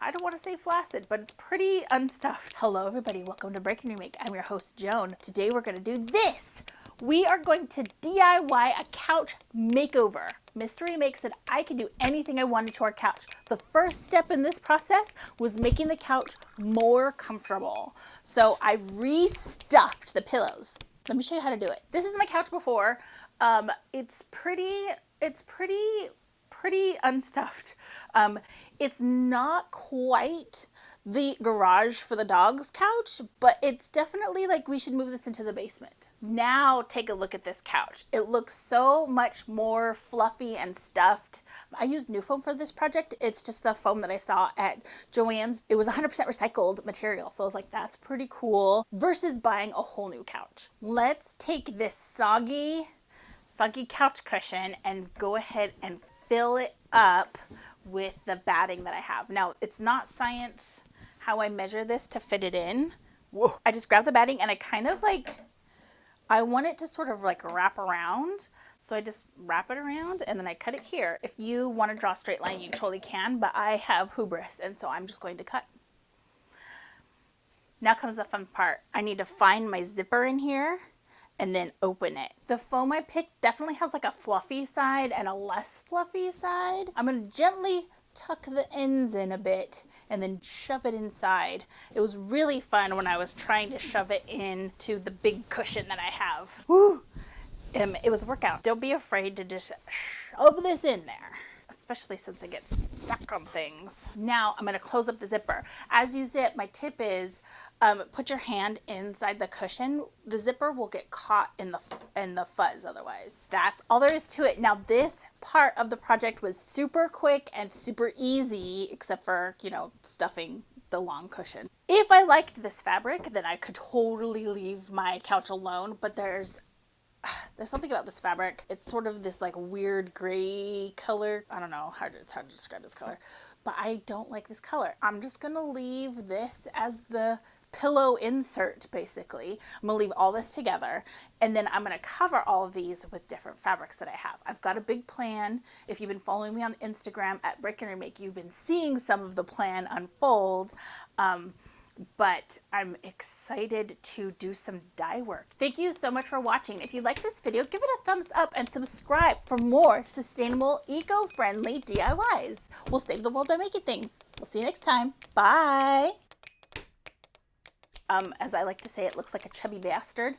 I don't want to say flaccid, but it's pretty unstuffed. Hello everybody, welcome to Break Remake. I'm your host Joan. Today we're gonna do this. We are going to DIY a couch makeover. Mystery Make said I could do anything I wanted to our couch. The first step in this process was making the couch more comfortable. So I restuffed the pillows. Let me show you how to do it. This is my couch before. It's pretty unstuffed. It's not quite the garage for the dog's couch, but it's definitely like we should move this into the basement. Now take a look at this couch. It looks so much more fluffy and stuffed. I used NUFOAM for this project. It's just the foam that I saw at Joann's. It was 100% recycled material, so I was like, that's pretty cool, versus buying a whole new couch. Let's take this soggy couch cushion and go ahead and fill it up with the batting that I have. Now, it's not science how I measure this to fit it in. Whoa. I just grab the batting and I kind of like, I want it to sort of like wrap around. So I just wrap it around and then I cut it here. If you want to draw a straight line, you totally can, but I have hubris and so I'm just going to cut. Now comes the fun part. I need to find my zipper in here and then open it. The foam I picked definitely has like a fluffy side and a less fluffy side. I'm gonna gently tuck the ends in a bit and then shove it inside. It was really fun when I was trying to shove it into the big cushion that I have. Woo! It was a workout. Don't be afraid to just shove this in there, especially since it gets stuck on things. Now I'm gonna close up the zipper. As you zip, my tip is put your hand inside the cushion. The zipper will get caught in the fuzz otherwise. That's all there is to it. Now this part of the project was super quick and super easy, except for, you know, stuffing the long cushion. If I liked this fabric, then I could totally leave my couch alone, but there's something about this fabric. It's sort of this like weird gray color. I don't know it's hard to describe this color, but I don't like this color. I'm just gonna leave this as the pillow insert, basically. I'm gonna leave all this together and then I'm gonna cover all of these with different fabrics that I have. I've got a big plan. If you've been following me on Instagram at Break Remake, you've been seeing some of the plan unfold. But I'm excited to do some dye work. Thank you so much for watching. If you like this video, give it a thumbs up and subscribe for more sustainable, eco-friendly DIYs. We'll save the world by making things. We'll see you next time. Bye. As I like to say, it looks like a chubby bastard.